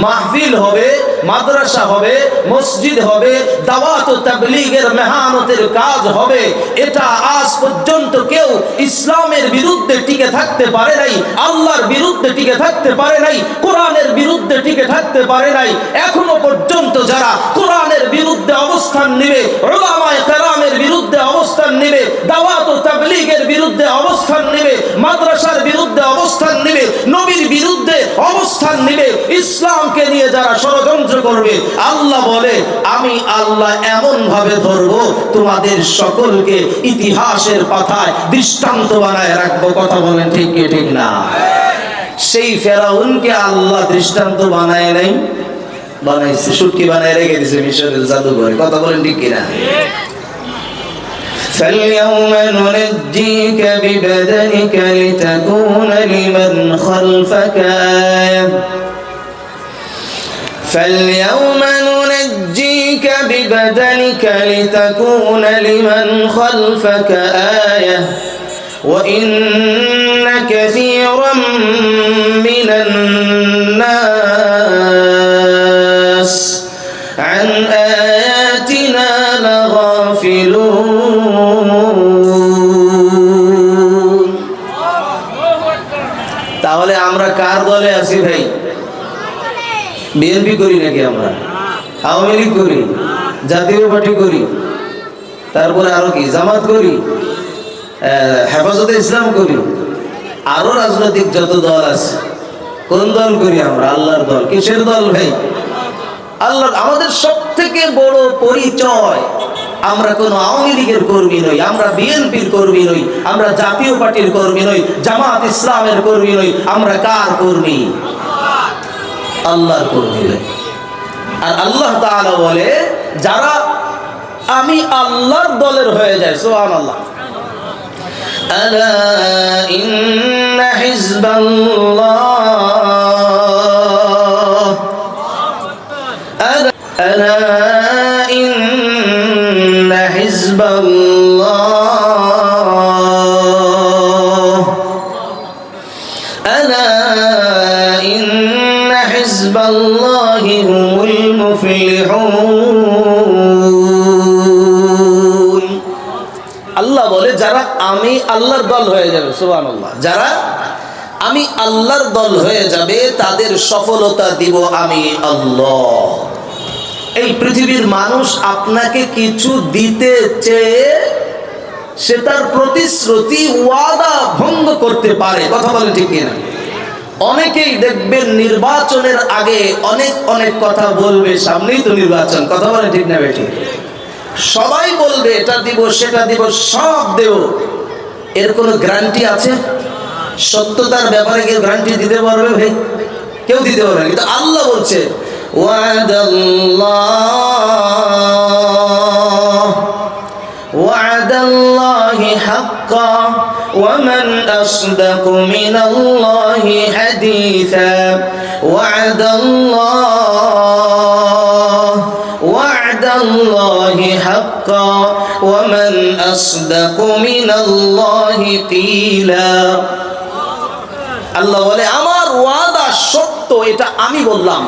মাহফিল হবে, মাদ্রাসা হবে, মসজিদ হবে, দাওয়াত ও তাবলীগের মেহনতের কাজ হবে। এটা আজ পর্যন্ত কেউ ইসলামের বিরুদ্ধে টিকে থাকতে পারে নাই, আল্লাহর বিরুদ্ধে টিকে থাকতে পারে নাই, কোরআনের বিরুদ্ধে টিকে থাকতে পারে নাই। এখনো পর্যন্ত যারা কোরআনের বিরুদ্ধে অবস্থান নেবে, উলামায়ে কেরামের বিরুদ্ধে অবস্থান নেবে, দাওয়াত ও তাবলীগের বিরুদ্ধে অবস্থান নেবে, মাদ্রাসার বিরুদ্ধে অবস্থান নেবে, নবীর বিরুদ্ধে অবস্থান নেবে, ইসলামকে নিয়ে যারা ষড়যন্ত্র করবে, আল্লাহ বলে আমি আল্লাহ এমন ভাবে ধরবো তোমাদের সকলকে ইতিহাসের পাতায় দৃষ্টান্ত বানায় রাখবো। কথা বলেন ঠিক কি ঠিক না? সেই ফেরাউনকে আল্লাহ দৃষ্টান্ত বানায় নাই, বানাইছে, শুটকি বানায় রেখে দিয়েছে মিশরের জাদুঘরে। কথা বলেন ঠিক কিনা? فاليوم ننجيك ببدنك لتكون لمن خلفك آية فاليوم ننجيك ببدنك لتكون لمن خلفك آية وإن كثيرا من الناس عن آياتنا لغافلون। তাহলে আমরা কার দলে আছি ভাই? বিএনপি করি নাকি আমরা? আওয়ামী লীগ করি, জাতীয় পার্টি করি, তারপরে আরো কি জামাত করি, হেফাজতে ইসলাম করি, আরো রাজনৈতিক যত দল আছে, কোন দল করি আমরা? আল্লাহর দল। কিসের দল ভাই? আল্লাহ। আমাদের সব থেকে বড় পরিচয়, আমরা কোন আওয়ামী লীগের কর্মী নই, আমরা বিএনপির কর্মী নই, আমরা জাতীয় পার্টির কর্মী নই, জামাত ইসলামের কর্মী নই, আমরা কার কর্মী? আল্লাহর কর্মী। আর আল্লাহ তাআলা বলে যারা আমি আল্লাহর দলের হয়ে যায়, সুবহানাল্লাহ, আলা ইন্না হিজবাল্লাহ আলা ইন্না হিজবাল্লাহ আলা ইন্না হিজবাল্লাহি হুমুল মুফলিহুন। আল্লাহ বলে যারা আমি আল্লাহর দল হয়ে যাবে, সুবহানাল্লাহ, যারা আমি আল্লাহর দল হয়ে যাবে তাদের সফলতা দিব আমি আল্লাহ। এই পৃথিবীর মানুষ আপনাকে কিছু দিতে চেয়ে সে তার প্রতিশ্রুতি ওয়াদা ভঙ্গ করতে পারে। কথা বলে ঠিক কিনা? অনেকেই দেখবেন নির্বাচনের আগে অনেক অনেক কথা বলবে, সামনেই তো নির্বাচন। কথা বলে ঠিক না বেটি? সবাই বলবে এটা দিব সেটা দিব, সব দেব। এর কোনো গ্যারান্টি আছে? সত্যতার ব্যাপারে কেউ গ্যারান্টি দিতে পারবে ভাই? কেউ দিতে পারবে না। কিন্তু আল্লাহ বলছে ওয়াদাল্লাহি হাক্কা ওয়া মান আসদাকু মিনাল্লাহি হাদিসা ওয়াদাল্লাহি হাক্কা ওয়া মান আসদাকু মিনাল্লাহি কিলা। আল্লাহ বলে আমার ওয়াদা সত্য, এটা আমি বললাম,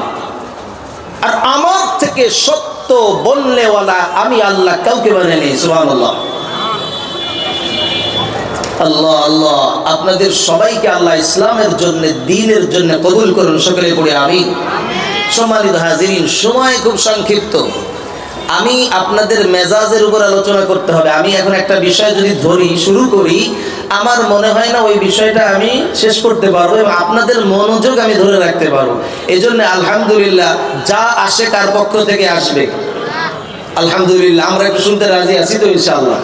আর আমার থেকে সত্য বলনেওয়ালা আমি আল্লাহ কাউকে বানাইনি। সুবহানাল্লাহ। আল্লাহ আল্লাহ আপনাদের সবাইকে আল্লাহ ইসলামের জন্য, দ্বীনের জন্য কবুল করুন। সকলে পড়ে আমিন। সম্মানিত হাজিরিন, সময় খুব সংক্ষিপ্ত। আমি আপনাদের মেজাজের উপর আলোচনা করতে হবে। আমি এখন একটা বিষয় যদি ধরি, শুরু করি, আমার মনে হয় না ওই বিষয়টা আমি শেষ করতে পারবো এবং আপনাদের মনোযোগ আমি ধরে রাখতে পারবো। এই জন্য আলহামদুলিল্লাহ, যা আসে কার পক্ষ থেকে আসবে? আলহামদুলিল্লাহ, আমরা একটু শুনতে রাজি আছি তো ইনশাআল্লাহ?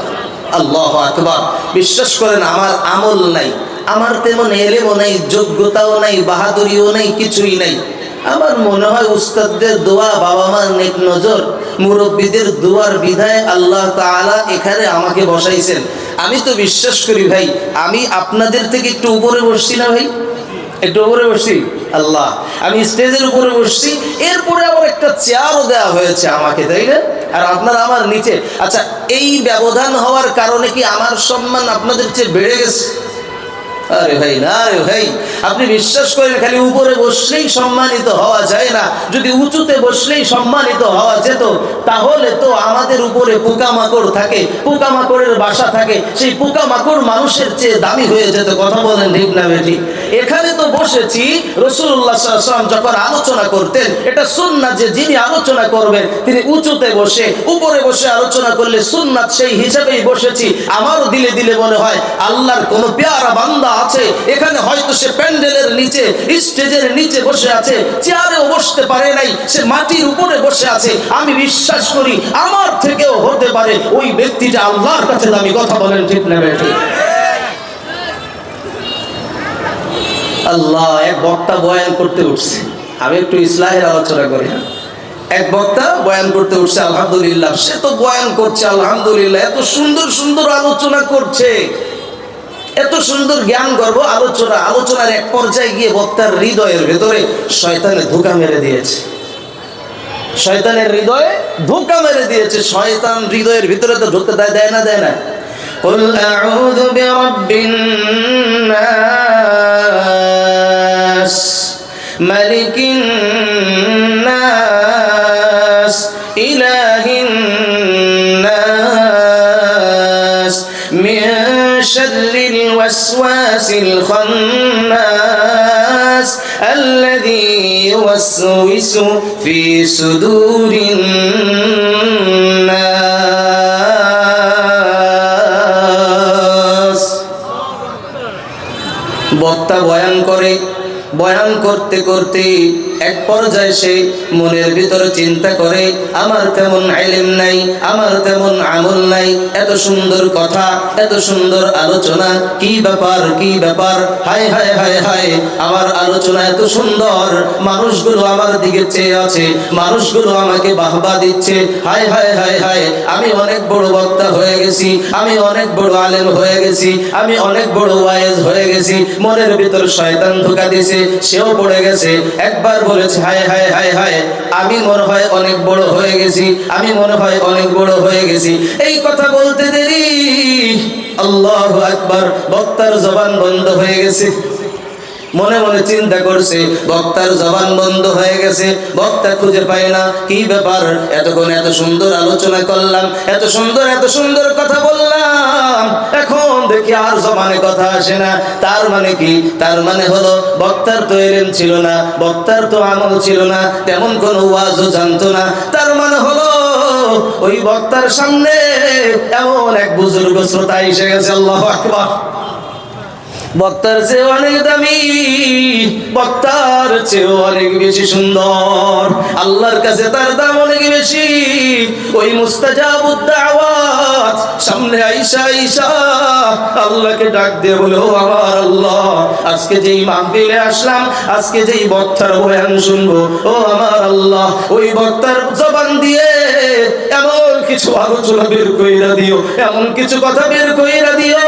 আল্লাহু আকবার। বিশ্বাস করেন আমার আমল নাই, আমার তেমন এলেমও নাই, যোগ্যতাও নাই, বাহাদুরিও নাই, কিছুই নাই। আমার মনে হয় উস্তাদদের দোয়া, বাবা মার নেক নজর, মুরব্বীদের দোয়ার বিধায় আল্লাহ তাআলা এখানে আমাকে বসাইছেন। আমি তো বিশ্বাস করি ভাই, আমি আপনাদের থেকে একটু উপরে বসছি না ভাই? একটু উপরে বসছি। আল্লাহ, আমি স্টেজের উপরে বসছি, এরপরে আবার একটা চেয়ারও দেওয়া হয়েছে আমাকে, তাই না? আর আপনারা আমার নিচে। আচ্ছা, এই ব্যবধান হওয়ার কারণে কি আমার সম্মান আপনাদের চেয়ে বেড়ে গেছে? আরে ভাই না, আরে ভাই, আপনি বিশ্বাস করেন খালি উপরে বসলেই সম্মানিত হওয়া যায় না। যদি উঁচুতে বসলেই সম্মানিত হওয়া যেত, তাহলে তো আমাদের উপরে পোকামাকড় থাকে, পোকামাকড়ের বাসা থাকে, সেই পোকামাকড় মানুষের চেয়ে দামি হয়ে যেত। কথা বলেন ঠিক না বেঠিক? এখানে তো বসেছি, রাসূলুল্লাহ সাল্লাল্লাহু আলাইহি ওয়াসাল্লাম যখন আলোচনা করতেন, এটা সুন্নাত যে যিনি আলোচনা করবেন তিনি উঁচুতে বসে, উপরে বসে আলোচনা করলে সুন্নাত, সেই হিসাবেই বসেছি। আমারও দিলে দিলে মনে হয় আল্লাহর কোন পেয়ারা বান্দা আছে এখানে, হয়তো সে প্যান্ডেলের নিচে, স্টেজের নিচে বসে আছে, চেয়ারেও বসতে পারে নাই, সে মাটির উপরে বসে আছে। আমি বিশ্বাস করি আমার থেকেও হতে পারে ওই ব্যক্তিটা আল্লাহর কাছে দামি। কথা বলেন ঠিক না বেঠিক? আল্লাহ, এক বক্তা বয়ান করতে উঠছে, আমি একটু ইসলাহের আলোচনা করি। এক বক্তা বয়ান করতে উঠছে, আলহামদুলিল্লাহ, সে তো বয়ান করছে, আলহামদুলিল্লাহ, এত সুন্দর সুন্দর আলোচনা করছে, এত সুন্দর জ্ঞান গর্ব আলোচনা। আলোচনার এক পর্যায়ে গিয়ে বক্তার হৃদয়ের ভেতরে শয়তানে ধোঁকা মেরে দিয়েছে, শয়তানের হৃদয়ে ধোঁকা মেরে দিয়েছে। শয়তান হৃদয়ের ভিতরে তো ঢুকতে দেয় না, দেয় না। কুল আউযু বিরাব্বিন নাস মালিকিন নাস ইলাহিন নাস মিন শাররিল ওয়াসওয়াসিল খান্নাস আল্লাযী ইউওয়াসওয়িসু ফি সুদুরিন নাস। বক্তা বয়ান করে, বয়ান করতে করতে এক পর্যায়ে সে মনের ভিতরে চিন্তা করে, আমার তেমন ইলম নাই, আমার তেমন আমল নাই, এত সুন্দর কথা, এত সুন্দর আলোচনা, কি ব্যাপার, কি ব্যাপার, হায় হায় হায় হায়, আমার আলোচনা এত সুন্দর, মানুষগুলো আমার দিকে চেয়ে আছে, মানুষগুলো আমাকে বাহবা দিচ্ছে, হায় হায় হায় হায়, আমি অনেক বড় বক্তা হয়ে গেছি, আমি অনেক বড় আলেম হয়ে গেছি, আমি অনেক বড় ওয়াইজ হয়ে গেছি। মনের ভিতর শয়তান ধোঁকা দিয়েছে, সেও পড়ে গেছে। একবার বলেছে, হায় হায় হায় হায়, আমি মনে হয় অনেক বড় হয়ে গেছি, আমি মনে হয় অনেক বড় হয়ে গেছি। এই কথা বলতে দেরি, আল্লাহু আকবার, বক্তার জবান বন্ধ হয়ে গেছে। মনে মনে চিন্তা করছে, বক্তার জবান বন্ধ হয়ে গেছে, বক্তা খুঁজে পায় না, কি ব্যাপার, এতক্ষণ এত সুন্দর আলোচনা করলাম, এত সুন্দর কথা বললাম, এখন দেখি আর জবানে কথা আসে না। তার মানে কি? তার মানে হলো বক্তার তো ইলম ছিল না, বক্তার তো আমল ছিল না, তেমন কোনো ওয়াজও জানতো না। তার মানে হলো ওই বক্তার সামনে এমন এক বুজুর্গ শ্রোতা এসে গেছে। আল্লাহু আকবার। বক্তার চেয়ে অনেক দামি, বক্তার চেয়ে অনেক বেশি সুন্দর, আল্লাহর কাছে তার দাম অনেক বেশি। ওই মুস্তাজাবুদ দাওয়াত সামনে আইসা আইসা আল্লাহকে ডাক দিয়ে বলে, ও আমার আল্লাহ, আজকে যেই মাহফিলে আসলাম, আজকে যেই বক্তার বয়ান শুনবো, ও আমার আল্লাহ, ওই বক্তার জবান দিয়ে এমন কিছু আলোচনা বের কইরা দিও, এমন কিছু কথা বের কইরা দিও,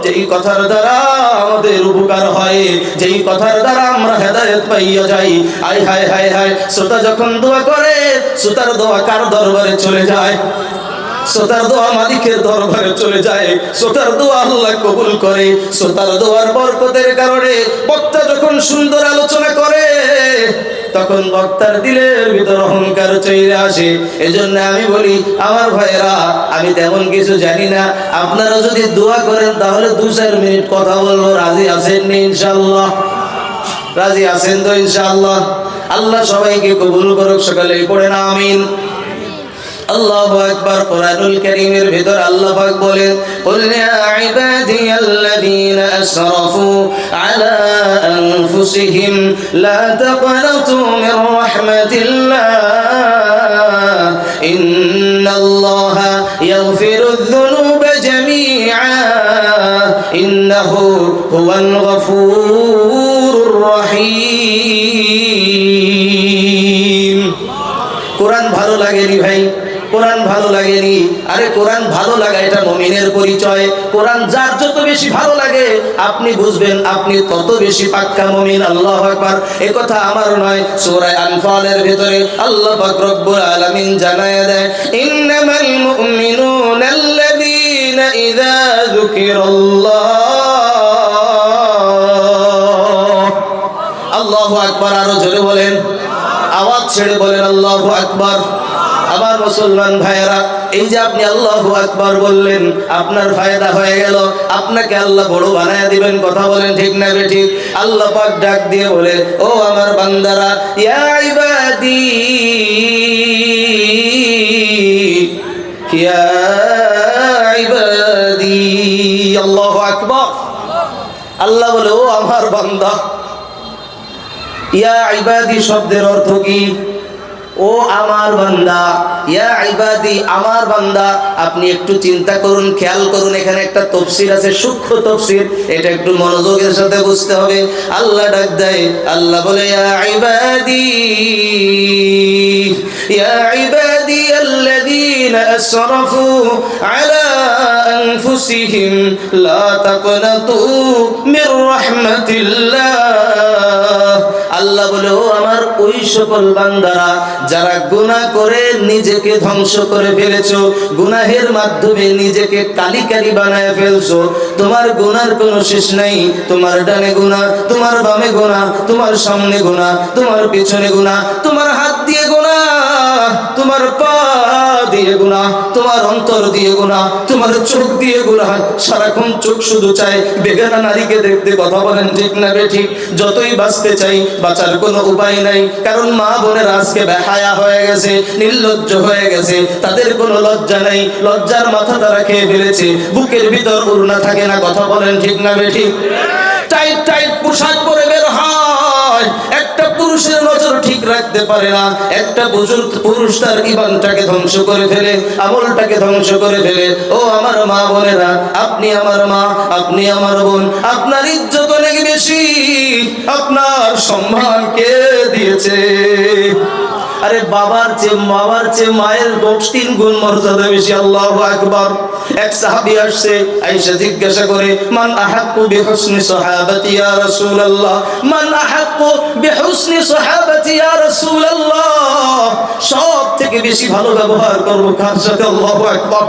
যেই কথার দ্বারা আমাদের উপকার হয়, যেই কথার দ্বারা আমরা হেদায়েত পাইয়া যাই। আয় হায় হায় হায়, শ্রোতা যখন দোয়া করে, শ্রোতার দোয়া কার দরবারে চলে যায়? শ্রোতার দোয়া মালিকের দরবারে চলে যায়, শ্রোতার দোয়া আল্লাহ কবুল করে। শ্রোতার দোয়ার বরকতের কারণে বক্তা যখন সুন্দর আলোচনা করে, তখন বক্তার দিলের ভিতর অহংকার চলে আসে। এজন্য আমি বলি, আমার ভাইরা, আমি তেমন কিছু জানি না, আপনারা যদি দোয়া করেন তাহলে 2-4 মিনিট কথা বলবো। রাজি আছেন নি? ইনশাআল্লাহ রাজি আছেন তো? ইনশাআল্লাহ। আল্লাহ সবাইকে কবুল করুক, সকলেই পড়েন আমিন। আল্লাহু আকবার। কোরআনুল কারীমের ভিতর আল্লাহ পাক বলেন, কুল ইয়া ইবাদিয়াল্লাযীনা আসরাফু আলা আনফুসিহিম লা তাকনাতু মির রাহমাতিল্লাহ ইন্নাল্লাহা ইয়াগফিরুয যুনুবা জামিআ ইন্নাহু হুয়াল গফুরুর রহিম। কোরআন ভালো লাগেনি ভাই? কোরআন ভালো লাগেনি? আরে কোরআন ভালো লাগা এটা মুমিনের পরিচয়। কোরআন যার যত বেশি ভালো লাগে আপনি বুঝবেন আপনি তত বেশি পাক্কা মুমিন। আল্লাহু আকবার। এই কথা আমার নয়, সূরা আনফালের ভিতরে আল্লাহ পাক রব্বুল আলামিন জানায় দেয়, ইন্নামাল মুমিনুনা আল্লাযীনা ইযা যুকিরাল্লাহ আকবার, আরো জোরে বলেন, আওয়াজ ছেড়ে বলেন আল্লাহু আকবার। আমার মুসলমান ভাইয়েরা, এই যে আপনি আল্লাহু আকবার বললেন, আপনার ফায়দা হয়ে গেল, আপনাকে আল্লাহ বড় বানায় দিবেন। কথা বলেন ঠিক না বেঠিক? আল্লাহ পাক ডাক দিয়ে বলে, ও আমার বান্দারা, ইয়া ইবাদি, ইয়া ইবাদি, আল্লাহু আকবার। আল্লাহ বলে, ও আমার বান্দা। ইয়া ইবাদি শব্দের অর্থ কি? ও আমার বান্দা, ইয়া ইবাদি, আমার বান্দা। আপনি একটু চিন্তা করুন, খেয়াল করুন, এখানে একটা তাফসীর আছে, সূক্ষ্ম তাফসীর, এটা একটু মনোযোগের সাথে বুঝতে হবে। আল্লাহ ডাক দেয়, আল্লাহ বলে, ইয়া ইবাদি, ইয়া ইবাদি আল্লাযীনা আসরাফু আলা আনফুসিহিম লা তাকনাতু মির রাহমাতিল্লাহ। আল্লাহ বলে, ও আমার ওই সকল বান্দারা যারা গুনাহ করে নিজেকে ধ্বংস করে ফেলেছো, গুনাহের মাধ্যমে নিজেকে কালিকারি বানায় ফেলছো। তোমার গুনার কোনো শেষ নাই। তোমার ডানে গুনাহ, তোমার বামে গুনাহ, তোমার সামনে গুনাহ, তোমার পিছনে গুনাহ, তোমার হাত দিয়ে গুনাহ, তোমার পা দিয়ে গুনাহ, তোমার অন্তর দিয়ে গুনাহ, তোমার চোখ দিয়ে গুনাহ। সারাক্ষণ চোখ শুধু চায় বেগানা নারীকে দেখতে। কথা বলেন ঠিক না বেঠিক? যতই বাঁচতে চাই, বাঁচার কোনো উপায় নাই। কারণ মা বোনেরা আজকে বেহায়া হয়ে গেছে, নির্লজ্জ হয়ে গেছে, তাদের কোনো লজ্জা নেই। লজ্জার মাথা তারা খেয়ে ফেলেছে, বুকের ভিতর ওড়না থাকে না। কথা বলেন ঠিক না বেঠিক? টাইট টাইট পোশাক পরে বের হয়, একটা পুরুষের নজর ঠিক রাখতে পারে না। একটা পুরুষ তার ঈমানটাকে ধ্বংস করে ফেলে, আমলটাকে ধ্বংস করে ফেলে। ও আমার মা বোনেরা, আপনি আমার মা, আপনি আমার বোন, আপনার ইজ্জত অনেক বেশি, আপনার সম্মান কে দিয়েছে? আরে বাবার চেয়ে মায়ের 3 গুণ মর্যাদা বেশি। আল্লাহু আকবার। এক সাহাবী আসছে, আয়েশা জিজ্ঞাসা করে, মান আহাক্কু বিহুসনি সাহাবাতি ইয়া রাসূলুল্লাহ, মান আহাক্কু বিহুসনি সাহাবাতি ইয়া রাসূলুল্লাহ, সব থেকে বেশি ভালো ব্যবহার করব কার সাথে? আল্লাহু আকবার।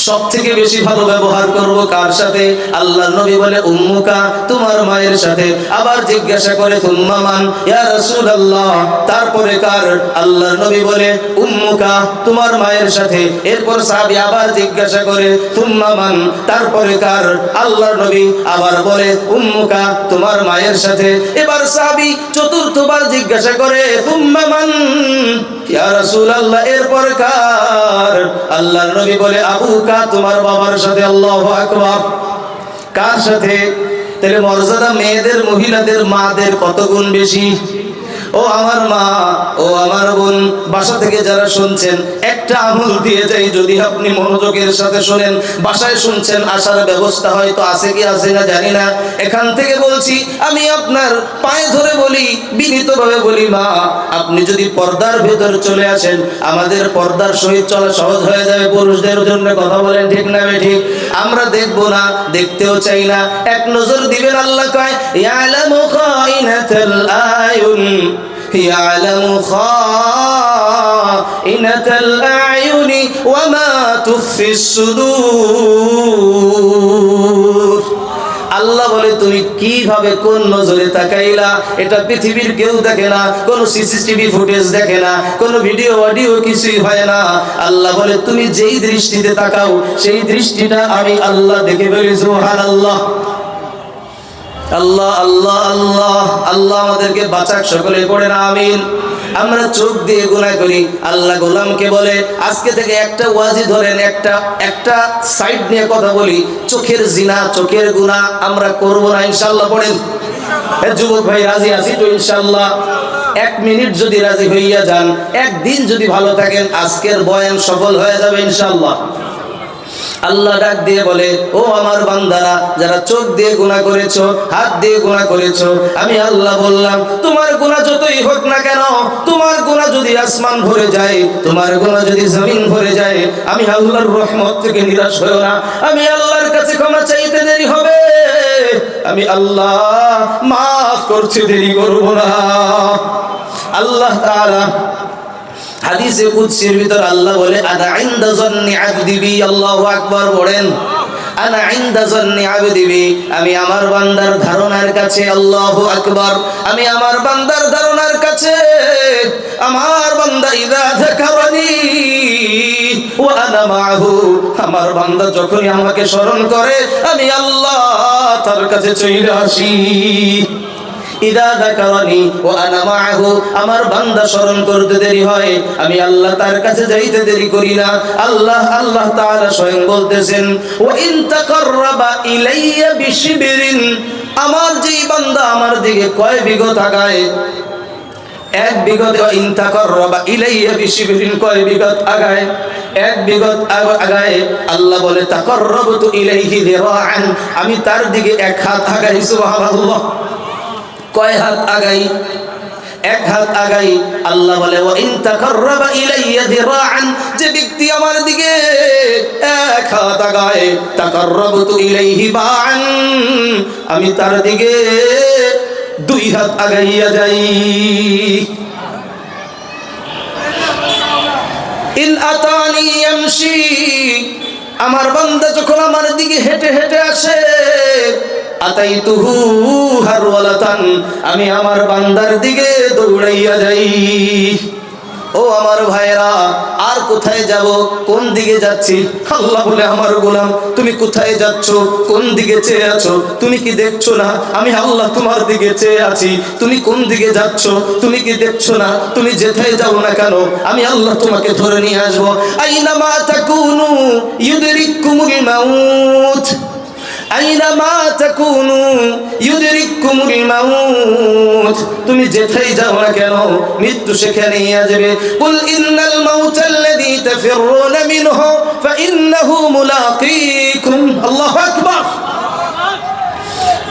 সব থেকে বেশি ভালো ব্যবহার করব কার সাথে? আল্লাহর নবী বলে, উম্মুকা, তোমার মায়ের সাথে। আবার জিজ্ঞাসা করে, সুম্মা মান ইয়া রাসূলুল্লাহ, তারপরে কার? আল্লাহর নবী বলে, উম্মুকা, তোমার মায়ের সাথে। এরপর সাহাবী আবার জিজ্ঞাসা করে, সুম্মা মান, তারপরে কার? আল্লাহর নবী আবার বলে, উম্মুকা, তোমার মায়ের সাথে। এবার সাহাবী চতুর্থবার জিজ্ঞাসা করে, সুম্মা মান ইয়া রাসূলুল্লাহ, এরপর কার? আল্লাহর নবী বলে, আবুকা, তোমার বাবার সাথে। আল্লাহু আকবার। কার সাথে? তাহলে মর্যাদা মেয়েদের, মহিলাদের, মাদের কত গুণ বেশি। ও আমার মা, ও আমার বোন, বাসা থেকে যারা শুনছেন, একটা আমল দিয়ে যাই, যদি আপনি মনোযোগের সাথে শুনেন। বাসায় শুনছেন, আসার ব্যবস্থা হয়তো আছে কি আছে না জানি না। এখান থেকে বলছি, আমি আপনার পায়ে ধরে বলি, বিনীতভাবে বলি, মা, আপনি যদি পর্দার ভেতর চলে আসেন, আমাদের পর্দার সহিত চলা সহজ হয়ে যাবে পুরুষদের জন্য। কথা বলেন ঠিক না বেঠিক? আমরা দেখবো না, দেখতেও চাই না। এক নজর দিবেন। আল্লাহ কয়, ইয়ালামু খাইনাতাল আয়ুন, يعلم خائنة الأعين وما تخفي الصدور। আল্লাহ বলে, তুমি কিভাবে কোন নজরে তাকাইলা? এটা পৃথিবীর কেউ দেখে না, কোন সিসিটিভি ফুটেজ দেখে না, কোন ভিডিও অডিও কিছুই হয় না। আল্লাহ বলে, তুমি যেই দৃষ্টিতে তাকাও, সেই দৃষ্টিটা আমি আল্লাহ দেখে ফেলি। সুবহানাল্লাহ। আল্লাহ আল্লাহ আল্লাহ আল্লাহ আমাদেরকে বাঁচাক, সকলে পড়েন আমিন। আমরা চোখ দিয়ে গুনাহ করি। আল্লাহ গোলামকে বলে, আজকে থেকে একটা ওয়াজি ধরেন, একটা সাইড নিয়ে কথা বলি, চোখের জিনা, চোখের গুনাহ আমরা করব না, ইনশাআল্লাহ। পড়েন। যুবক ভাই, রাজি আছি তো ইনশাআল্লাহ? 1 মিনিট যদি রাজি হইয়া যান, একদিন যদি ভালো থাকেন, আজকের বয়ান সফল হয়ে যাবে ইনশাআল্লাহ। আল্লাহ ডাক দিয়ে বলে, ও আমার বান্দারা, যারা চোখ দিয়ে গুনাহ করেছো, হাত দিয়ে গুনাহ করেছো, আমি আল্লাহ বললাম, তোমার গুনাহ যতই হোক না কেন, তোমার গুনাহ যদি আসমান ভরে যায়, তোমার গুনাহ যদি জমিন ভরে যায়, আমি আল্লাহর রহমত থেকে নিরাশ হইও না। আমি আল্লাহর কাছে ক্ষমা চাইতে দেরি হবে, আমি আল্লাহ মাফ করতে দেরি করব না। আল্লাহ তাআলা হাদিসে কুদসির ভিতর আল্লাহ বলে, আদা ইনদা যান্নি আবদি বি। আল্লাহু আকবার। বলেন, আনা ইনদা যান্নি আবদি বি, আমি আমার বান্দার ধারণার কাছে। আল্লাহু আকবার। আমি আমার বান্দার ধারণার কাছে। আমার বান্দা ইযা যাকারানি ওয়া আনা মাআহু, আমার বান্দা যখনই আমাকে স্মরণ করে আমি আল্লাহ তার কাছে চলে আসি। ইযা যাকারানি ওয়া আনা মাআহু, আমার বান্দা স্মরণ করতে দেরি হয় আমি আল্লাহ তার কাছে যাইতে দেরি করি না। আল্লাহ তাআলা স্বয়ং বলতেছেন ওয়া ইন তাকাররাবা ইলাইয়া বিশিবরিন, আমার যেই বান্দা আমার দিকে কয় বিঘত আগায়, এক বিঘত, ইন তাকাররাবা ইলাইয়া বিশিবরিন, কয় বিঘত আগায়, এক বিঘত আগায়, আল্লাহ বলে তাকাররাবতু ইলাইহি যিরাআন, আমি তার দিকে এক হাত আগাই। সুবহানাল্লাহ। কয় হাত আগাই? এক হাত আগাই। আল্লাহ বলে ওয়া ইন তাকাররাবা ইলাইয়া যিরাআন, যে ব্যক্তি আমার দিকে এক হাত আগায়, তাকাররাবতু ইলাইহি বা'আন, আমি তার দিকে দুই হাত আগাইয়া যাই। ইন আতানি ইয়ামশি, আমার বান্দা যখন আমার দিকে হেঁটে হেঁটে আসে, আতাইতুহু হারওয়ালাতান, আমি আমার বান্দার দিকে দৌড়াইয়া যাই। ও আমার ভাইরা, আর কোথায় যাব? কোন দিকে যাচ্ছি? আল্লাহ বলে আমার গোলাম তুমি কোথায় যাচ্ছ? কোন দিকে চেয়ে আছো? তুমি কি দেখছো না আমি আল্লাহ তোমার দিকে চেয়ে আছি? তুমি কোন দিকে যাচ্ছ? তুমি কি দেখছো না? তুমি যেথায় যাও না কেন আমি আল্লাহ তোমাকে ধরে নিয়ে আসবো। আইনামা তাকুনু ইউদরিকুমুল মাউত, আইনামা তাকুনু ইউদরিকুমুল মাউত, তুমি যেথায় যাও না কেন মৃত্যু সেখানেই আসবে। কুল ইন্নাল মাউতাল্লাযী তাফিররুনা মিনহু ফাইন্নাহু মুলাকীকুম। আল্লাহু আকবার।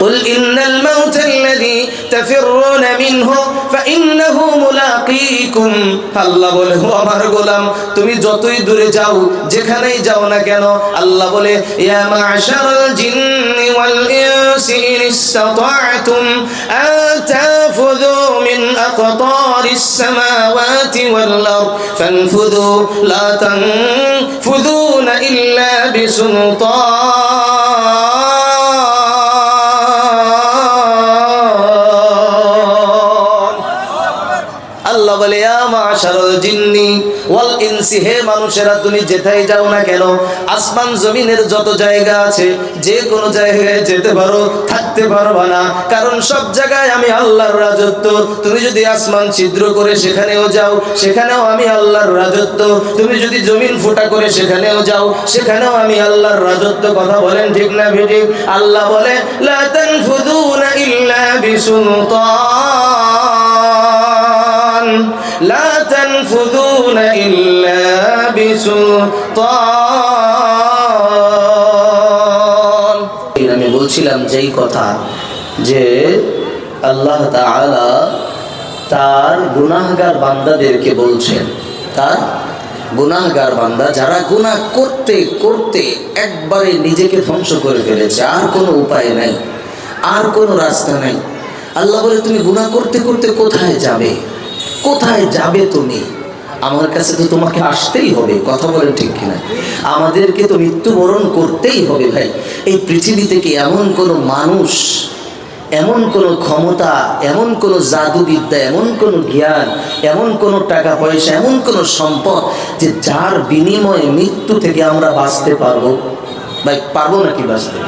قل إن الموت الذي تفرون منه فإنه ملاقيكم, আল্লাহ বলে ও আমার গোলাম তুমি যতই দূরে যাও যেখানেই যাও না কেন, আল্লাহ বলে ইয়া মা'শারাল জিন্নি ওয়াল ইনসি ইন ইসতাতা'তুম আন তানফুযু মিন আকতারিস সামাওয়াতি ওয়াল আরদ ফানফুযু লা তানফুযুনা ইল্লা বিসুলতান। আল্লাহ বলে ইয়া মা'শারাল জিন্নি ওয়াল ইনসি, হে মানুষেরা তুমি যেথায় যাও না কেন, আসমান জমিনের যত জায়গা আছে যে কোনো জায়গায় যেতে পারো, থাকতে পারবা না, কারণ সব জায়গায় আমি আল্লাহর রাজত্ব। তুমি যদি আসমান ছিদ্র করে সেখানেও যাও সেখানেও আমি আল্লাহর রাজত্ব, তুমি যদি জমিন ফোঁটা করে সেখানেও যাও সেখানেও আমি আল্লাহর রাজত্ব। কথা বলেন ঠিক না বেঠিক? আল্লাহ বলে লা তানফুযুনা ইল্লা বিসুলতান, লা তানফুযুনা ইল্লা বিসুলতান। আমি বলছিলাম যেই কথা যে আল্লাহ তাআলা তার গুনাহগার বান্দাদেরকে বলছেন, তার গুনাহগার বান্দা যারা গুনাহ করতে করতে একবারে নিজেকে ধ্বংস করে ফেলেছে, আর কোনো উপায় নাই, আর কোনো রাস্তা নাই। আল্লাহ বলে তুমি গুনাহ করতে করতে কোথায় যাবে? কোথায় যাবে তুমি? আমার কাছে তো তোমাকে আসতেই হবে। কথা বলেন ঠিক কিনা? আমাদেরকে তো মৃত্যুবরণ করতেই হবে ভাই। এই পৃথিবী থেকে এমন কোনো মানুষ, এমন কোনো ক্ষমতা, এমন কোনো জাদুবিদ্যা, এমন কোনো জ্ঞান, এমন কোনো টাকা পয়সা, এমন কোনো সম্পদ যে যার বিনিময়ে মৃত্যু থেকে আমরা বাঁচতে পারবো? ভাই পারবো নাকি বাঁচতে?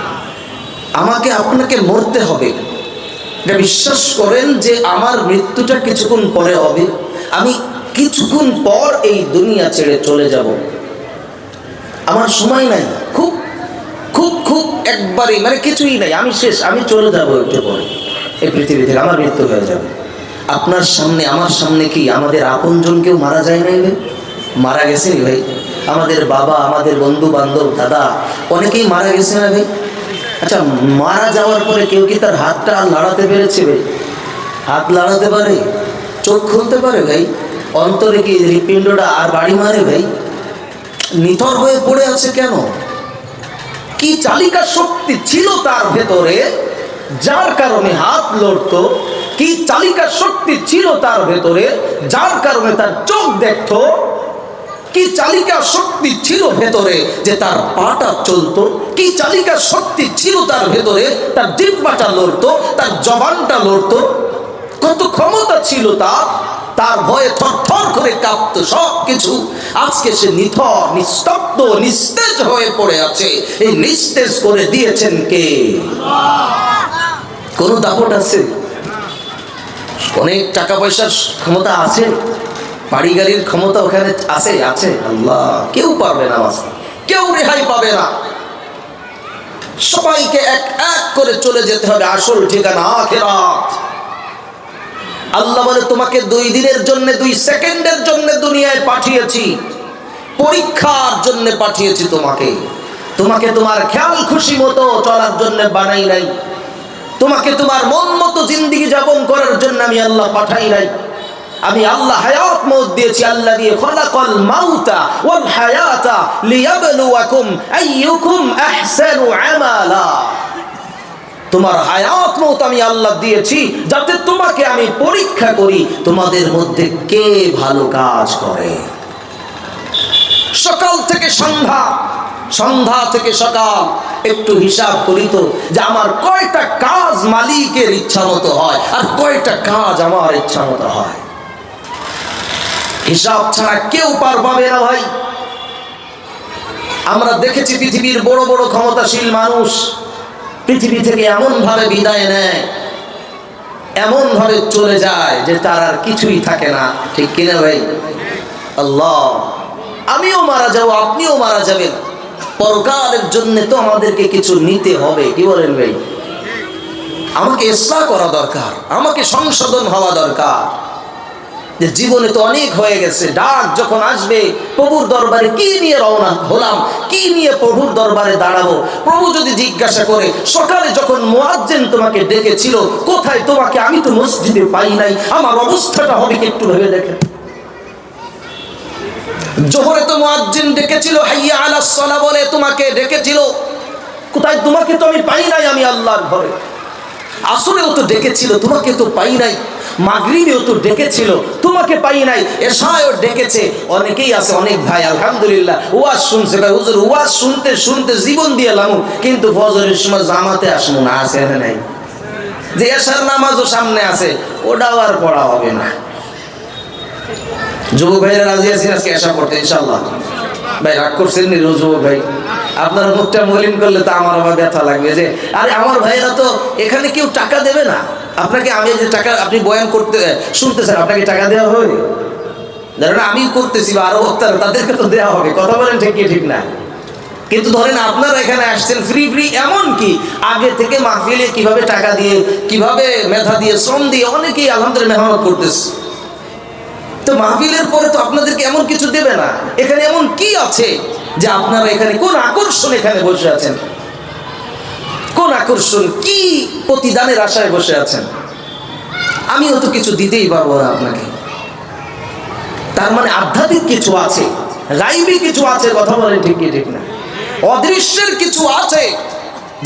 আমাকে আপনাকে মরতে হবে। এটা বিশ্বাস করেন যে আমার মৃত্যুটা কিছুক্ষণ পরে হবে, আমি কিছুক্ষণ পর এই দুনিয়া ছেড়ে চলে যাব, আমার সময় নাই, খুব খুব খুব একবারেই মানে কিছুই নাই, আমি শেষ, আমি চলে যাব একটু পরে এই পৃথিবী থেকে, আমার মৃত্যু হয়ে যাবে। আপনার সামনে আমার সামনে কি আমাদের আপনজন কেউ মারা যায় নাই ভাই? মারা গেছেনি ভাই? আমাদের বাবা, আমাদের বন্ধু বান্ধব, দাদা অনেকেই মারা গেছে না ভাই? আচ্ছা মারা যাওয়ার পরে কেউ কি তার হাতটা আর লাড়াতে পেরেছে ভাই? হাত লাড়াতে পারে? চোখ খুলতে পারে ভাই? অন্তরে কি হৃৎপিণ্ডটা আর বাড়ি মারে ভাই? নিথর হয়ে পড়ে আছে কেন? কি চালিকা শক্তি ছিল তার ভেতরে যার কারণে হাত লড়তো? কি চালিকা শক্তি ছিল তার ভেতরে যার কারণে তার চোখ দেখতো? কি চালিকা শক্তি ছিল ভেতরে যে তার পাটা চলতো, কি চালিকা শক্তি ছিল তার ভেতরে, তার জিহ্বাটা লড়তো, তার জবানটা লড়তো, কত ক্ষমতা ছিল তার ভয়ে থরথর করে কাঁপতো সবকিছু। আজকে সে নিথর, নিস্তব্ধ, নিস্তেজ হয়ে পড়ে আছে। এই নিস্তেজ করে দিয়েছেন কে? কোন দাপট আছে? অনেক টাকা পয়সার ক্ষমতা আছে, বাড়ি গাড়ির ক্ষমতা ওখানে আছে, আছে। আল্লাহ, কেউ পারবে না বাঁচতে, কেউ রেহাই পাবে না। সবাইকে এক এক করে চলে যেতে হবে আসল ঠিকানা আখিরাত। আল্লাহ বলে, তোমাকে 2 দিনের জন্য, 2 সেকেন্ডের জন্য দুনিয়ায় পাঠিয়েছি, পরীক্ষার জন্য পাঠিয়েছি তোমাকে। তোমাকে তোমার খেয়াল খুশি মতো চলার জন্য বানাই নাই, তোমাকে তোমার মন মতো জিন্দেগি যাপন করার জন্য আমি আল্লাহ পাঠাই নাই। আমি আল্লাহ হায়াত মউত দিয়েছি, আল্লাহ দিয়ে খলাকাল মাউতা ওয়াল হায়াতা লিয়াবলুয়াকুম আইয়ুকুম আহসানু আমালা। তোমার হায়াত মউত আমি আল্লাহ দিয়েছি যাতে তোমাকে আমি পরীক্ষা করি তোমাদের মধ্যে কে ভালো কাজ করে। সকাল থেকে সন্ধ্যা, সন্ধ্যা থেকে সকাল একটু হিসাব করি তো যে আমার কয়টা কাজ মালিকের ইচ্ছা মতো হয় আর কয়টা কাজ আমার ইচ্ছা মতো হয়। হিসাব ছাড়া কেউ পার পাবে না ভাই। আমরা দেখেছি পৃথিবীর বড় বড় ক্ষমতাশীল মানুষ পৃথিবী থেকে এমন ভাবে বিদায় নেয়, এমন ভাবে চলে যায় যে তার আর কিছুই থাকে না, ঠিক কিনা ভাই? আল্লাহ, আমিও মারা যাব, আপনিও মারা যাবেন, পরকালের জন্য তো আমাদেরকে কিছু নিতে হবে, কি বলেন ভাই? আমাকে ইসলাহ করা দরকার, আমাকে সংশোধন হওয়া দরকার। যে জীবনে তো অনেক হয়ে গেছে, ডাক যখন আসবে প্রভুর দরবারে কি নিয়ে রওনা হলাম, কি নিয়ে প্রভুর দরবারে দাঁড়াবো? প্রভু যদি জিজ্ঞাসা করে, সকালে যখন মুয়াজ্জিন তোমাকে ডেকেছিল কোথায় তোমাকে আমি তো মসজিদে পাই নাই, আমার অবস্থাটা হবে কি একটু ভেবে দেখেন। জোহরে তো মুয়াজ্জিন ডেকেছিল হাইয়া আলাস সালাহ বলে, তোমাকে ডেকেছিল কোথায়, তোমাকে তো আমি পাই নাই, আমি আল্লাহর ঘরে। আসরেও তো ডেকেছিল, তোমাকে তো পাই নাই। মাগরিবেও তো ডেকেছিল, তোমাকে পাই নাই। এশায়ও ডেকেছে। অনেকেই আছে, অনেক ভাই আলহামদুলিল্লাহ ওয়াজ শুনছে, ভাই হুজুর ওয়াজ শুনতে শুনতে জীবন দিয়ে লামু, কিন্তু ফজরের সময় জামাতে আসবো না, আছে না নাই? যে এশার নামাজও সামনে আছে, ওটাও আর পড়া হবে না। যুবক ভাইরা রাজি আছেন আজকে এশা পড়তে ইনশাআল্লাহ? ভাই রাগ করছেন নি যুবক ভাই? আপনার মুখটা মলিন করলে তো আমার আবার ব্যথা লাগবে যে আরে আমার ভাইরা তো এখানে কেউ টাকা দেবে না আপনাকে। আমি যে টাকা আপনি বয়ান করতে শুনতেছেন, আপনাকে টাকা দেওয়া হবে? ধরেন আমি করতেছি বা আরো বক্তারা, তাদেরকে তো দেওয়া হবে, কথা বলেন ঠিক কি ঠিক না? কিন্তু ধরেন আপনারা এখানে আসছেন ফ্রি ফ্রি, এমন কি আগে থেকে মাহফিলে কিভাবে টাকা দিয়ে, কিভাবে মেধা দিয়ে, শ্রম দিয়ে অনেকেই আলহামদুলিল্লাহ মেহনত করতেছে। তো মাহফিলের পরে তো আপনাদেরকে এমন কিছু দেবে না। এখানে এমন কি আছে যে আপনারা এখানে কোন আকর্ষণ এখানে বসে আছেন? কোন আকর্ষণ, কি প্রতিদানের আশায় বসে আছেন? আমিও তো কিছু দিতেই পারবো না আপনাকে। তার মানে আধ্যাত্মিক কিছু আছে, গাইবী কিছু আছে, কথা বলেন ঠিক কি ঠিক না? অদৃশ্যের কিছু আছে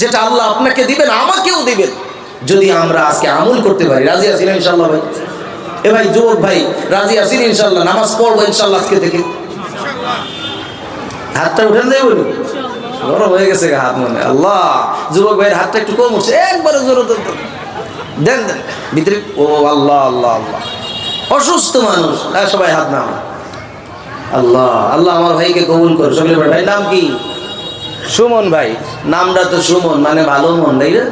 যেটা আল্লাহ আপনাকে দিবেন, আমাকেও দিবেন, যদি আমরা আজকে আমল করতে পারি। রাজি আছেন ইনশাআল্লাহ ভাই? এ ভাই যুবক ভাই রাজি আছেন ইনশাআল্লাহ? নামাজ পড়বো ইনশাআল্লাহ আজকে থেকে। হাতটা উঠেন যাই বলি, গরম হয়ে গেছে হাত মনে। আল্লাহ, যুবক ভাইয়ের হাতটা একটু কম উঠছে, একবারে জোরে দেন দেন ভিতরে। ও আল্লাহ আল্লাহ আল্লাহ, অসুস্থ মানুষ, সবাই হাত নাম। আল্লাহ আল্লাহ আমার ভাইকে কবুল করো সকলে। ভাই নাম কি? সুমন ভাই। নামটা তো সুমন মানে ভালো মন, তাই না?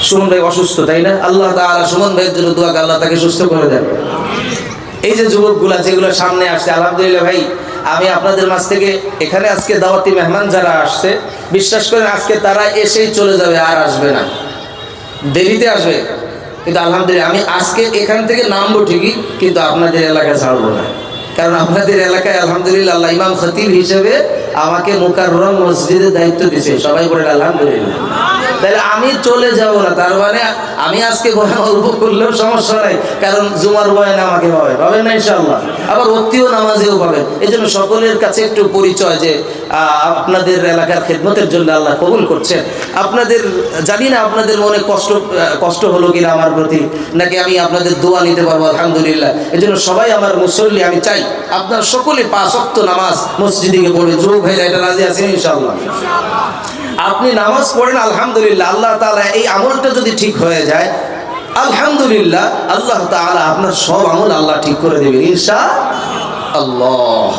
সুমন ভাই অসুস্থ, তাই না? আল্লাহ তাআলা সুমন ভাইয়ের জন্য দোয়া করে আল্লাহ তাকে সুস্থ করে দেন। এই যে যুবকগুলা যেগুলো সামনে আসছে, আলহামদুলিল্লাহ ভাই, আমি আপনাদের মাঝ থেকে এখানে আজকে দাওয়াতি মেহমান যারা আসছে, বিশ্বাস করেন আজকে তারা এসেই চলে যাবে, আর আসবে না, দেরিতে আসবে। কিন্তু আলহামদুলিল্লাহ আমি আজকে এখান থেকে নামবো ঠিকই, কিন্তু আপনাদের এলাকায় ছাড়বো না। কারণ আপনাদের এলাকায় আলহামদুলিল্লাহ আল্লাহ ইমাম খতিব হিসেবে আমাকে মুকাররম মসজিদের দায়িত্ব দিয়েছে। সবাই বলেন আলহামদুলিল্লাহ। তাহলে আমি চলে যাব না, তার মানে আমি আজকে বয়ান অল্প করলেও সমস্যা নাই, কারণ জুমার বয়ান আমাকে পাবেন না ইনশাআল্লাহ, আবার অতিও নামাজেও পাবেন। এই জন্য সকলের কাছে একটু পরিচয় যে আপনাদের এলাকার খেদমতের জন্য আল্লাহ কবুল করছেন। আপনাদের জানি না আপনাদের মনে কষ্ট হলো কিনা আমার প্রতি, নাকি আমি আপনাদের দোয়া নিতে পারবো, আলহামদুলিল্লাহ। এই জন্য সবাই আমার মুসল্লি, আমি চাই আপনার সকলে 5 ওয়াক্ত নামাজ মসজিদে গিয়ে পড়বে। যুবক ভাইরা এটা রাজি আছেন ইনশাআল্লাহ? আপনি নামাজ পড়েন, আলহামদুলিল্লাহ, আল্লাহ তাআলা এই আমলটা যদি ঠিক হয়ে যায়, আলহামদুলিল্লাহ, আল্লাহ তাআলা আপনার সব আমল আল্লাহ ঠিক করে দেবেন ইনশাআল্লাহ।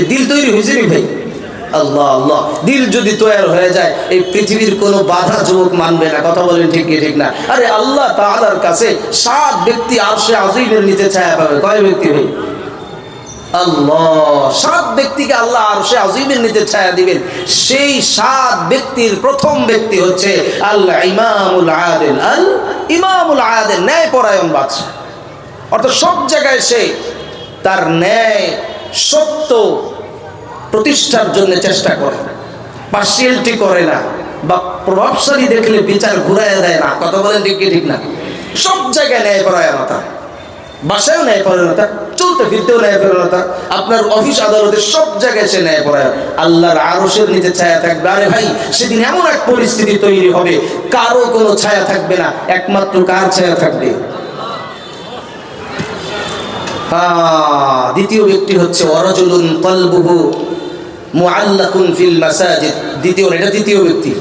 দিল তৈরি হয়েছে নি ভাই? আল্লাহ আল্লাহ, দিল যদি তৈরি হয়ে যায়, এই পৃথিবীর কোনো বাধা যুবক মানবে না। কথা বলেন ঠিক কি ঠিক না? আরে আল্লাহ তাআলার কাছে 7 ব্যক্তি আরশে আজিমের নিচে ছায়া পাবে। কয় ব্যক্তি ভাই? আল্লাহ 7 ব্যক্তিকে আল্লাহ আরশে আজিমের নিচে ছায়া দিবেন। সেই 7 ব্যক্তির প্রথম ব্যক্তি হচ্ছে আল ইমামুল আদিল। আল ইমামুল আদিল, ন্যায়পরায়ণ বাদশা। অর্থাৎ সব জায়গায় সে তার ন্যায় সত্য প্রতিষ্ঠার জন্য চেষ্টা করে, পার্সিয়ালিটি করে না, বা প্রভাবশালী দেখলে বিচার ঘুরাইয়া দেয় না। কথা বলেন ঠিক কি ঠিক না? সব জায়গায় ন্যায়পরায়ণতা, বাসায়ও ন্যায়পরায়ণতা, চলতে ফিরতেও ন্যায়পরায়ণতা, আপনার অফিস আদালতে সব জায়গায় সে ন্যায়পরায়ণ। আল্লাহর আরশের নিচে ছায়া থাকবে। আরে ভাই, সেদিন এমন এক পরিস্থিতি তৈরি হবে, কারো কোনো ছায়া থাকবে না, একমাত্র কার ছায়া থাকবে? দ্বিতীয় ব্যক্তি হচ্ছে ওয়ারাজুলুন কলবুহু মুআল্লাকুন ফিল মাসাজিদ। দ্বিতীয় ব্যক্তি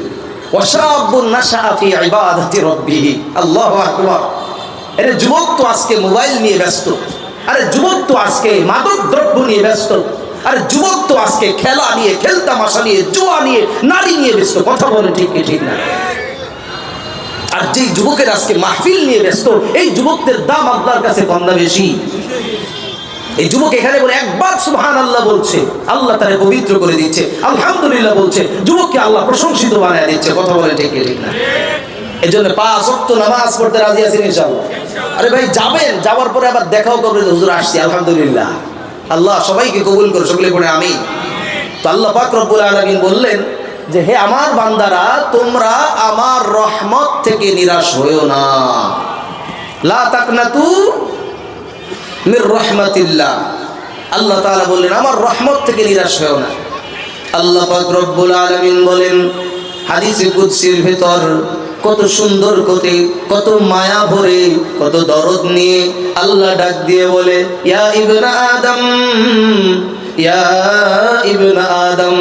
ওয়াশাবুন নাশআ ফি ইবাদাতি রাব্বিহ। আল্লাহু আকবার। আরে যুবক তো আজকে মোবাইল নিয়ে ব্যস্ত, আরে যুবক তো আজকে মাদক দ্রব্য নিয়ে ব্যস্ত, আরে যুবক তো আজকে খেলা নিয়ে, খেলতামাশা নিয়ে, জুয়া নিয়ে, নারী নিয়ে ব্যস্ত। কথা বলে ঠিক কি ঠিক না? আর যেই যুবকের আজকে মাহফিল নিয়ে ব্যস্ত, এই যুবকদের দাম আল্লাহর কাছে কম না বেশি? এই যুবক এখানে বলে একবার সুবহানাল্লাহ বলছে, আল্লাহ তারে পবিত্র করে দিচ্ছে, আলহামদুলিল্লাহ বলছে, যুবককে আল্লাহ প্রশংসিত বানায় দিচ্ছে। কথা বলে ঠিক কি ঠিক না? এই জন্য 5 ওয়াক্ত নামাজ পড়তে রাজি আছেন ইনশাআল্লাহ? আরে ভাই যাবেন, যাওয়ার পরে আবার দেখাও করবেন, হুজুর আসছি, আলহামদুলিল্লাহ। আল্লাহ সবাইকে কবুল করে, সকলে পড়ে আমিন। তো আল্লাহ পাক রব্বুল আলামিন বললেন যে হে আমার বান্দারা, তোমরা আমার রহমত থেকে নিরাশ হইও না। লা তাকনাতু মির রাহমাতিল্লাহ। আল্লাহ তাআলা বললেন আমার রহমত থেকে নিরাশ হইও না। আল্লাহ পাক রব্বুল আলামিন বলেন হাদিসে কুদসির ভিতর, কত সুন্দর করে, কত মায়া ভরে, কত দরদ নিয়ে আল্লাহ ডাক দিয়ে বলে, ইয়া ইবনা আদম, ইয়া ইবনা আদম,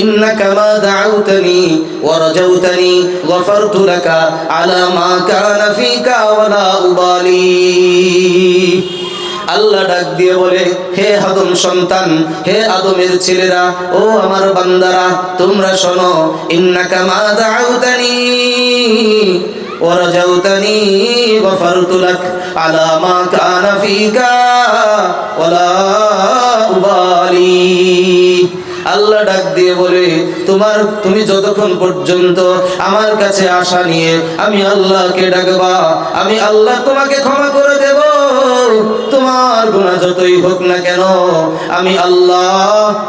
ইন্নাকা মা দাউতানি ওয়া রাজাউতানি গফারতু লাকা আলা মা কানা ফিকা ওয়া লা উবালি। আল্লাহ ডাক দিয়ে বলে, হে আদম সন্তান, হে আদমের ছেলেরা, ও আমার বান্দারা, তোমরা শোনো, ইন্নাকা মা দাউতানি ওয়া রাজাউতানি গফারতু লাক আলা মা কানা ফিকা ওয়া লা উবালি। আল্লাহ ডাক দিয়ে বলে, তুমি যতক্ষণ পর্যন্ত আমার কাছে আশা নিয়ে আমি আল্লাহকে ডাকবা, আমি আল্লাহ তোমাকে ক্ষমা করে দেব। তোমার গুনাহ যতই হোক না কেন, আমি আল্লাহ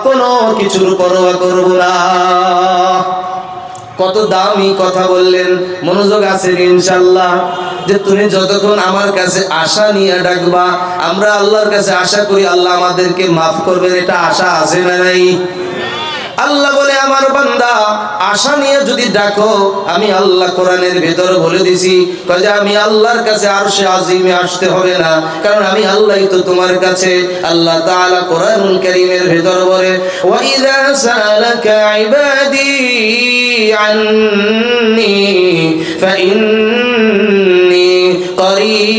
কোনো কিছুর পরোয়া করব না। কত দামি কথা বললেন, মনোযোগ আছে ইনশাআল্লাহ? যে তুমি যতক্ষণ আমার কাছে আশা নিয়ে ডাকবা, আমরা আল্লাহর কাছে আশা করি আল্লাহ আমাদেরকে মাফ করবেন, এটা আশা আছে না নাই? আল্লাহ বলে আমার বান্দা আশা নিয়ে যদি ডাকো, আমি আল্লাহ কোরআনের ভেতর বলে দিছি যে আমি আল্লাহর কাছে আরশে আজিমে আসতে হবে না, কারণ আমি আল্লাহই তো তোমার কাছে। আল্লাহ তাআলা কোরআনুল কারীমের ভেতর বলে, ওয়া ইযা সালাকা ইবাদি আন্নী ফাইন্নী করিব।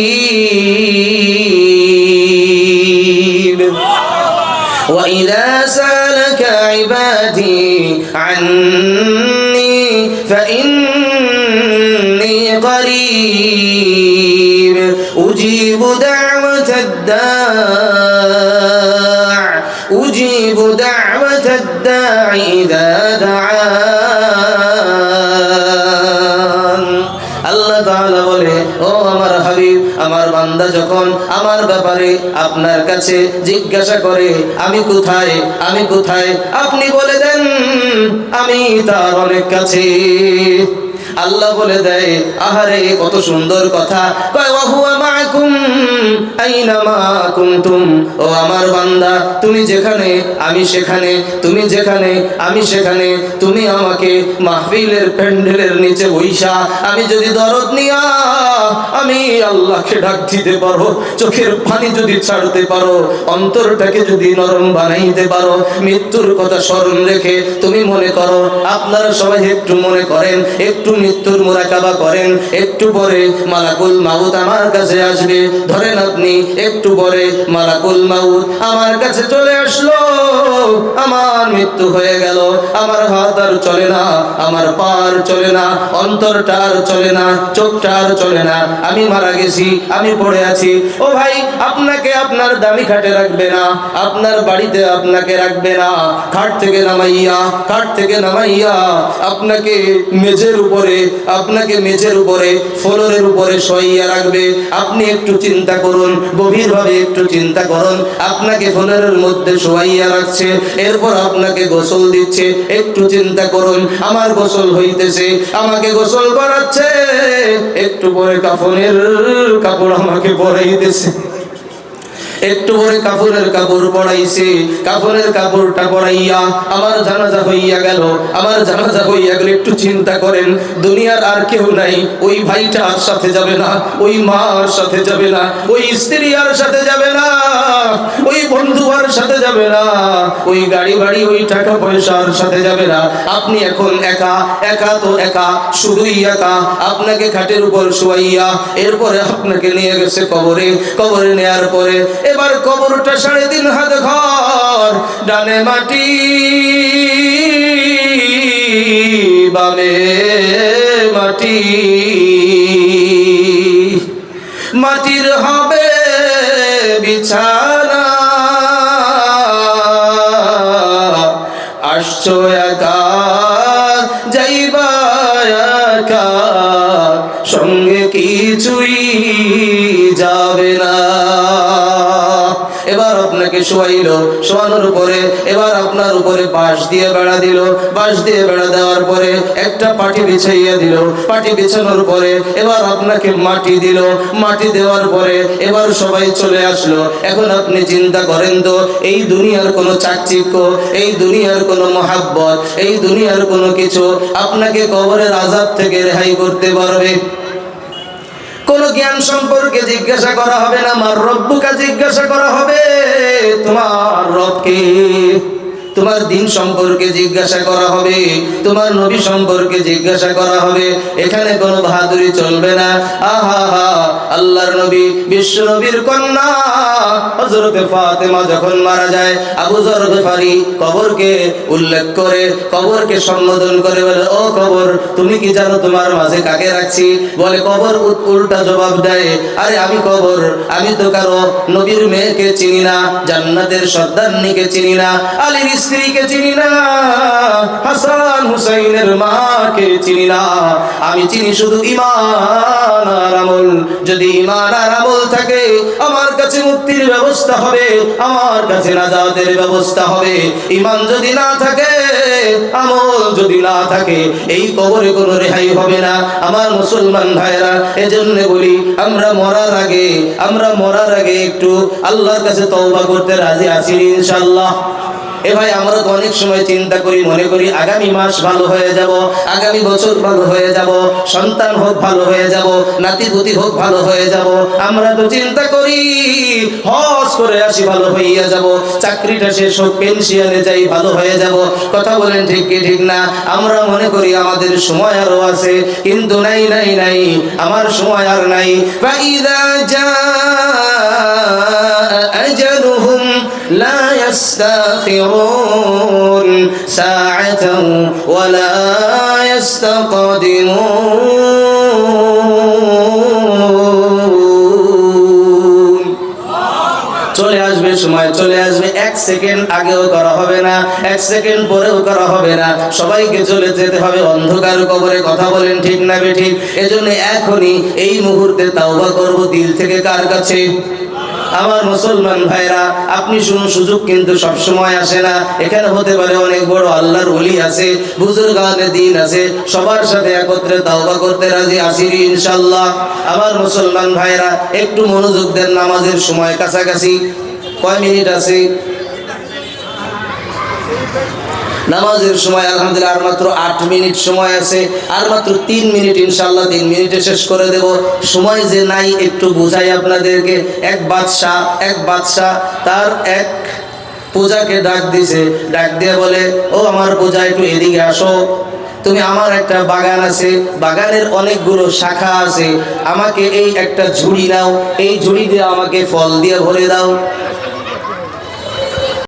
ওয়া ইযা সালাকা ইবাদি আন্নী ফাইন্নী করিব উজিবু দাওয়াতাদ দাঈ উজিবু দাওয়াতাদ দাঈ ইযা দাআন। আল্লাহ তাআলা বলে, ও আমার হাবিব, আমার বান্দা যখন আমার ব্যাপারে আপনার কাছে জিজ্ঞাসা করে আমি কোথায়, আমি কোথায়, আপনি বলে দেন আমি তার অনেক কাছে। আল্লাহ বলে দেয়, আহারে কত সুন্দর কথা, কয় ওয়া হুয়া মাআকুম আইনামা কুনতুম, ও আমার বান্দা তুমি যেখানে আমি সেখানে, তুমি যেখানে আমি সেখানে। তুমি আমাকে মাহফিলের প্যান্ডেলের নিচে বইসা আমি যদি দরদ নিয়া আমি আল্লাহকে ডাক দিতে পারো, চোখের পানি যদি ছাড়তে পারো, অন্তরটাকে যদি নরম বানাইতে পারো, মৃত্যুর কথা স্মরণ রেখে তুমি মনে করো, আপনারা সবাই একটু মনে করেন, একটু মৃত্যুর মুরাকাবা করেন, একটু পরে মালাকুল মাউত আমার কাছে আসবে। ধরেন আপনি একটু পরে মালাকুল মাউত আমার কাছে চলে আসলো, আমার মৃত্যু হয়ে গেল, আমার হাত আর চলে না, আমার পা আর চলে না, অন্তরটা আর চলে না, চোখটা আর চলে না, আমি মারা গেছি, আমি পড়ে আছি। ও ভাই, আপনাকে আপনার দামি খাটে রাখবে না, আপনার বাড়িতে আপনাকে রাখবে না, খাট থেকে নামাইয়া, খাট থেকে নামাইয়া আপনাকে মেঝের উপরে, আপনাকে মেঝের উপরে ফ্লোরের উপরে শোয়াইয়া রাখবে। আপনি একটু চিন্তা করুন, গভীরভাবে একটু চিন্তা করুন, আপনাকে ফ্লোরের মধ্যে শোয়াইয়া রাখছে, এরপর আপনাকে গোসল দিচ্ছে। একটু চিন্তা করুন, আমার গোসল হইতেছে, আমাকে গোসল করাচ্ছে, একটু পরে কাফনের কাপড় আমাকে পরাইতেছে, একটু পরে কাফনের কাপড় পরাইছে, কাফনের কাপড়টা পরাইয়া আমার জানাজা হইয়া গেল, আমার জানাজা হইয়া গেল। একটু চিন্তা করেন, দুনিয়ার আর কেউ নাই, ওই ভাইটা আর সাথে যাবে না, ওই মা আর সাথে যাবে না, ওই স্ত্রী আর সাথে যাবে না, ওই বন্ধু আর সাথে যাবে না, ওই গাড়ি বাড়ি ওই টাকা পয়সা আর সাথে যাবে না। আপনি এখন একা, একা তো একা, শুধুই একা। আপনাকে খাটের উপর শোয়াইয়া এরপরে আপনাকে নিয়ে গেছে কবরে, কবরে নেয়ার পরে এবার কবরটা 3.5 হাত ঘর, ডানে মাটি বামে মাটি, মাটির হবে বিছানা, আসছো একা যাইবা একা, সঙ্গে কিছুই যাবে না। এবার আপনাকে শোয়াইলো, শোয়ানোর পরে এবার আপনার উপরে বাঁশ দিয়ে বেড়া দিল, বাঁশ দিয়ে বেড়া দেওয়ার পরে একটা পাটি বিছাইয়া দিল, পাটি বিছানোর পরে এবার আপনাকে মাটি দিল, মাটি দেওয়ার পরে এবার সবাই চলে আসলো। এখন আপনি চিন্তা করেন তো, এই দুনিয়ার কোনো চাকচিক্য, এই দুনিয়ার কোনো মহাব্বত, এই দুনিয়ার কোনো কিছু আপনাকে কবরের আযাব থেকে রেহাই করতে পারবে? কোন জ্ঞান সম্পর্কে জিজ্ঞাসা করা হবে না, মার রব্বুকা জিজ্ঞাসা করা হবে, তোমার রব কে? তোমার দিন সম্পর্কে জিজ্ঞাসা করা হবে, তোমার নবী সম্পর্কে জিজ্ঞাসা করা হবে। এখানে কোনো বাহাদুরি চলবে না। আহা হা, আল্লাহর নবী, বিশ্ব নবীর কন্যা হযরত ফাতেমা যখন মারা যায়, আবু যর গফারি কবরকে উল্লেখ করে, কবরকে সম্বোধন করে বলে, ও কবর, তুমি কি জানো তোমার মাঝে কাকে রাখছি? বলে কবর উল্টা জবাব দেয়, আরে আমি কবর, আমি তো কারো নবীর মেয়েকে চিনি না, জান্নাতের সর্দারনীকে চিনি না, আলীর স্ত্রীকে চিনি না, হাসান হুসাইনের মাকে চিনি না, আমি চিনি শুধু ঈমান আর আমল। যদি ঈমান আর আমল থাকে, আমার কাছে মুক্তির ব্যবস্থা হবে, আমার কাছে নাজাতের ব্যবস্থা হবে। ঈমান যদি না থাকে, আমল যদি না থাকে, এই কবরে কোনো রেহাই হবে না। আমার মুসলমান ভাইরা, এজন্য বলি, আমরা মরার আগে, আমরা মরার আগে একটু আল্লাহর কাছে তওবা করতে রাজি আছি ইনশাআল্লাহ। এ ভাই, আমরা তো অনেক সময় চিন্তা করি, মনে করি আগামী মাস ভালো হয়ে যাব, আগামী বছর ভালো হয়ে যাব, সন্তান হোক ভালো হয়ে যাব, নাতিপুতি হোক ভালো হয়ে যাব। আমরা তো চিন্তা করি হজ করে আসি ভালো হইয়া যাব, চাকরিটা শেষ হোক পেনশনে যাই ভালো হয়ে যাব। কথা বলেন ঠিক কি ঠিক না? আমরা মনে করি আমাদের সময় আরো আছে, কিন্তু নাই নাই নাই, আমার সময় আর নাই। ফাইদা জাআ আজালুহুম লা يستأخرون ساعة ولا يستقدمون। চলে আসবে সময়, চলে আসবে, 1 সেকেন্ড আগেও করা হবে না, 1 সেকেন্ড পরেও করা হবে না, সবাইকে চলে যেতে হবে অন্ধকার কবরে। কথা বলেন ঠিক না বেঠিক? এজন্য এখনই এই মুহূর্তে তাওবা করব দিল থেকে। কার কাছে? আমার মুসলমান ভাইরা, আপনি শুনুন, সুযোগ কিন্তু সব সময় আসে না। এখানে হতে পারে অনেক বড় আল্লাহর ওলি আছে, বুজুর্গানে দ্বীন আছে, সবার সাথে একত্রে তাওবা করতে রাজি আছি ইনশাআল্লাহ। আমার মুসলমান ভাইরা, একটু মনোযোগ দেন, নামাজের সময় কাছাকাছি। কয় মিনিট আছে? নামাজের সময় আলহামদুলিল্লাহ আর মাত্র 8 মিনিট সময় আছে, আর মাত্র 3 মিনিট ইনশাআল্লাহ, 3 মিনিটে শেষ করে দেব। সময় যে নাই একটু বুঝাই আপনাদেরকে। এক বাদশা তার এক পূজাকে ডাক দিছে, ডাক দিয়ে বলে, ও আমার পূজা, একটু এদিকে আসো। তুমি, আমার একটা বাগান আছে, বাগানের অনেকগুলো শাখা আছে, আমাকে এই একটা ঝুড়ি নাও, এই ঝুড়ি দিয়ে আমাকে ফল দিয়ে ভরে দাও।